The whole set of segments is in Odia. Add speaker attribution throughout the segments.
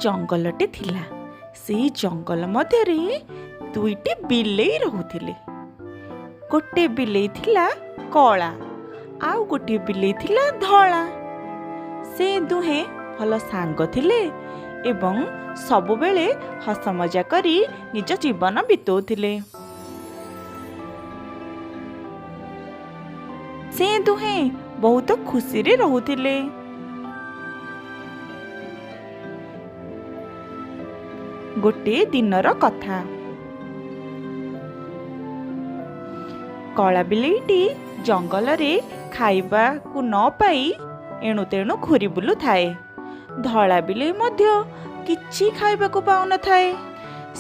Speaker 1: ଜଙ୍ଗଲଟେ ଥିଲା। ସେଇ ଜଙ୍ଗଲ ମଧ୍ୟରେ ଦୁଇଟି ବିଲେଇ ରହୁଥିଲେ। ଗୋଟେ ବିଲେଇ ଥିଲା କଳା, ଆଉ ଗୋଟିଏ ବିଲେଇ ଥିଲା ଧଳା। ସେ ଦୁହେଁ ଭଲ ସାଙ୍ଗ ଥିଲେ ଏବଂ ସବୁବେଳେ ହସ ମଜା କରି ନିଜ ଜୀବନ ବିତାଉଥିଲେ। ସେ ଦୁହେଁ ବହୁତ ଖୁସିରେ ରହୁଥିଲେ। ଗୋଟିଏ ଦିନର କଥା। କଳା ବିଲେଇଟି ଜଙ୍ଗଲରେ ଖାଇବାକୁ ନ ପାଇ ଏଣୁ ତେଣୁ ଘୁରି ବୁଲୁଥାଏ। ଧଳା ବିଲେଇ ମଧ୍ୟ କିଛି ଖାଇବାକୁ ପାଉନଥାଏ।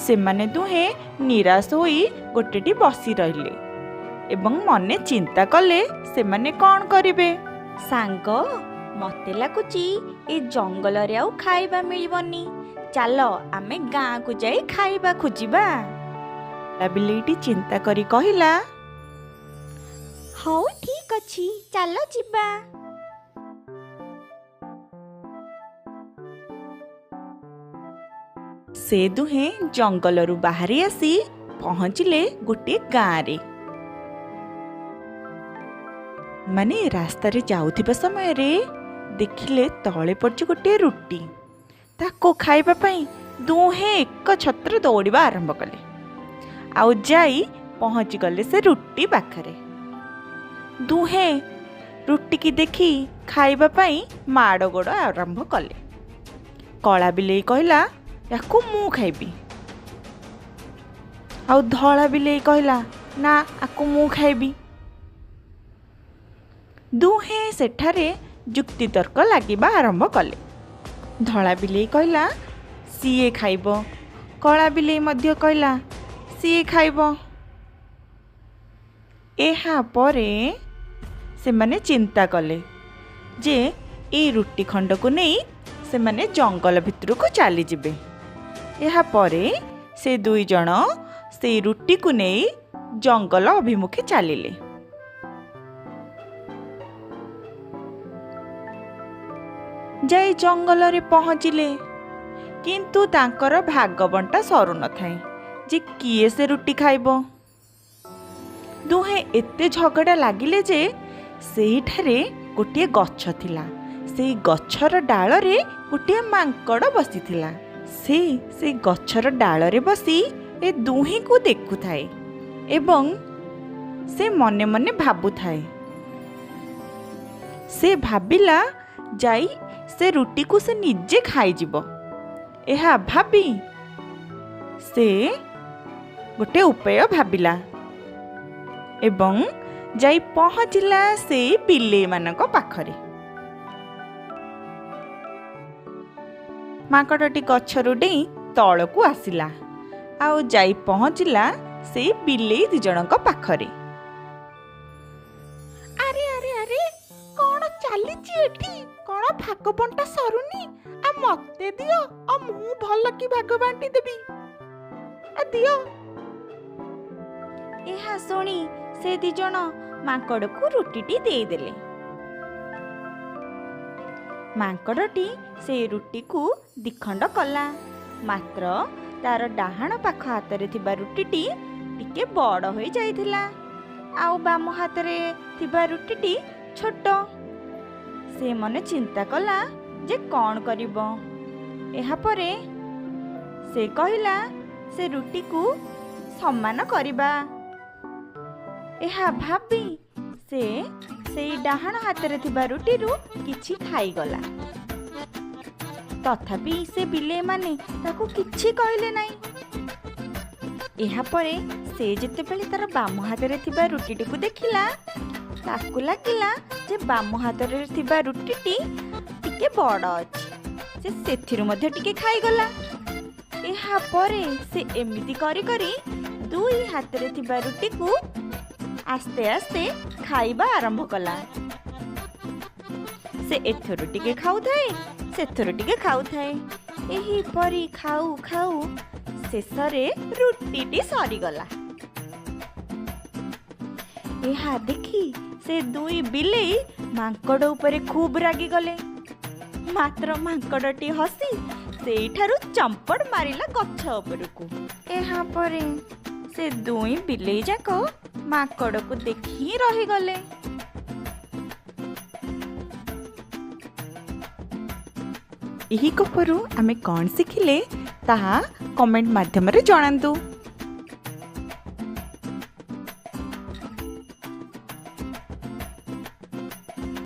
Speaker 1: ସେମାନେ ଦୁହେଁ ନିରାଶ ହୋଇ ଗୋଟେଟି ବସି ରହିଲେ ଏବଂ ମନେ ଚିନ୍ତା କଲେ ସେମାନେ କ'ଣ କରିବେ।
Speaker 2: ସାଙ୍ଗ, ମତେ ଲାଗୁଛି ଏ ଜଙ୍ଗଲରେ ଆଉ ଖାଇବା ମିଳିବନି। ଚାଲ ଆମେ ଗାଁକୁ ଯାଇ ଖାଇବା ଖୋଜିବା।
Speaker 1: କଳା ବିଲେଇଟି ଚିନ୍ତା କରି କହିଲା,
Speaker 2: ହଉ ଠିକ ଅଛି, ଚାଲ ଯିବା।
Speaker 1: ସେ ଦୁହେଁ ଜଙ୍ଗଲରୁ ବାହାରି ଆସି ପହଞ୍ଚିଲେ ଗୋଟିଏ ଗାଁରେ। ମାନେ ରାସ୍ତାରେ ଯାଉଥିବା ସମୟରେ ଦେଖିଲେ ତଳେ ପଡ଼ିଛି ଗୋଟିଏ ରୁଟି। ତାକୁ ଖାଇବା ପାଇଁ ଦୁହେଁ ଏକ ଛତ୍ର ଦୌଡ଼ିବା ଆରମ୍ଭ କଲେ ଆଉ ଯାଇ ପହଞ୍ଚିଗଲେ ସେ ରୁଟି ପାଖରେ। ଦୁହେଁ ରୁଟିକି ଦେଖି ଖାଇବା ପାଇଁ ମାଡ଼ ଗୋଡ଼ ଆରମ୍ଭ କଲେ। କଳା ବିଲେଇ କହିଲା, ୟାକୁ ମୁଁ ଖାଇବି। ଆଉ ଧଳା ବିଲେଇ କହିଲା, ନା, ଆକୁ ମୁଁ ଖାଇବି। ଦୁହେଁ ସେଠାରେ ଯୁକ୍ତିତର୍କ ଲାଗିବା ଆରମ୍ଭ କଲେ। ଧଳା ବିଲେଇ କହିଲା, ସିଏ ଖାଇବ। କଳା ବିଲେଇ ମଧ୍ୟ କହିଲା, ସିଏ ଖାଇବ। ଏହା ପରେ ସେମାନେ ଚିନ୍ତା କଲେ ଯେ ଏଇ ରୁଟି ଖଣ୍ଡକୁ ନେଇ ସେମାନେ ଜଙ୍ଗଲ ଭିତରକୁ ଚାଲିଯିବେ। ଏହାପରେ ସେ ଦୁଇ ଜଣ ସେଇ ରୁଟିକୁ ନେଇ ଜଙ୍ଗଲ ଅଭିମୁଖେ ଚାଲିଲେ। ଯାଇ ଜଙ୍ଗଲରେ ପହଞ୍ଚିଲେ, କିନ୍ତୁ ତାଙ୍କର ଭାଗ ବଣ୍ଟା ସରୁନଥାଏ ଯେ କିଏ ସେ ରୁଟି ଖାଇବ। ଦୁହେଁ ଏତେ ଝଗଡ଼ା ଲାଗିଲେ ଯେ ସେଇଠାରେ ଗୋଟିଏ ଗଛ ଥିଲା। ସେଇ ଗଛର ଡାଳରେ ଗୋଟିଏ ମାଙ୍କଡ଼ ବସିଥିଲା। ସେ ଗଛର ଡାଳରେ ବସି ଏ ଦୁହିଁକୁ ଦେଖୁଥାଏ ଏବଂ ସେ ମନେ ମନେ ଭାବୁଥାଏ। ସେ ଭାବିଲା ଯାଇ ସେ ରୁଟିକୁ ସେ ନିଜେ ଖାଇଯିବ। ଏହା ଭାବି ସେ ଗୋଟେ ଉପାୟ ଭାବିଲା ଏବଂ ଯାଇ ପହଞ୍ଚିଲା ସେଇ ବିଲେଇମାନଙ୍କ ପାଖରେ। ମାଙ୍କଡ଼ଟି ଗଛରୁ ଡେଇଁ ତଳକୁ ଆସିଲା ଆଉ ଯାଇ ପହଞ୍ଚିଲା ସେଇ ବିଲେଇ ଦି ଜଣଙ୍କ ପାଖରେ।
Speaker 3: ଆରେ ଆରେ ଆରେ, କ'ଣ ଚାଲିଛି ଏଠି? କ'ଣ ଭାଗ ବଣ୍ଟା ସରୁନି? ମତେ ଦିଅ, ମୁଁ ଭଲ କି ଭାଗ ବାଣ୍ଟି ଦେବି। ଦିଅ।
Speaker 2: ଏହା ଶୁଣି ସେ ଦି ଜଣ ମାଙ୍କଡ଼କୁ ରୁଟିଟି ଦେଇଦେଲେ। ମାଙ୍କଡ଼ଟି ସେଇ ରୁଟିକୁ ଦିଖଣ୍ଡ କଲା, ମାତ୍ର ତାର ଡାହାଣ ପାଖ ହାତରେ ଥିବା ରୁଟିଟି ଟିକେ ବଡ଼ ହୋଇ ଯାଇଥିଲା ଆଉ ବାମ ହାତରେ ଥିବା ରୁଟିଟି ଛୋଟ। ସେ ମନେ ଚିନ୍ତା କଲା ଯେ କ'ଣ କରିବ। ଏହାପରେ ସେ କହିଲା, ସେ ରୁଟିକୁ ସମାନ କରିବା। ଏହା ଭାବି ସେ ସେଇ ଡାହାଣ ହାତରେ ଥିବା ରୁଟିରୁ କିଛି ଖାଇଗଲା। ତଥାପି ସେ ବିଲେଇମାନେ ତାକୁ କିଛି କହିଲେ ନାହିଁ। ଏହାପରେ ସେ ଯେତେବେଳେ ତାର ବାମ ହାତରେ ଥିବା ରୁଟିଟିକୁ ଦେଖିଲା, ତାକୁ ଲାଗିଲା ଯେ ବାମ ହାତରେ ଥିବା ରୁଟିଟି ଟିକେ ବଡ଼ ଅଛି। ସେ ସେଥିରୁ ମଧ୍ୟ ଟିକେ ଖାଇଗଲା। ଏହାପରେ ସେ ଏମିତି କରି କରି ଦୁଇ ହାତରେ ଥିବା ରୁଟିକୁ ଆସ୍ତେ ଆସ୍ତେ ଖାଇବା ଆରମ୍ଭ କଲା। ସେ ଏଥରୁ ଟିକେ ଖାଉଥାଏ, ସେଥିରୁ ଟିକେ ଖାଉଥାଏ। ଏହିପରି ଖାଉ ଖାଉ ଶେଷରେ ରୁଟିଟି ସରିଗଲା। ଏହା ଦେଖି ସେ ଦୁଇ ବିଲେଇ ମାଙ୍କଡ଼ ଉପରେ ଖୁବ୍ ରାଗିଗଲେ। ମାତ୍ର ମାଙ୍କଡ଼ଟି ହସି ସେଇଠାରୁ ଚମ୍ପଡ଼ ମାରିଲା ଗଛ ଉପରକୁ। ଏହା ପରେ ସେ ଦୁଇ ବିଲେଇ ଯାକ ମାଙ୍କଡ଼କୁ ଦେଖି ହିଁ ରହିଗଲେ।
Speaker 1: ଏହି ଗପରୁ ଆମେ କ'ଣ ଶିଖିଲେ ତାହା କମେଣ୍ଟ ମାଧ୍ୟମରେ ଜଣାନ୍ତୁ।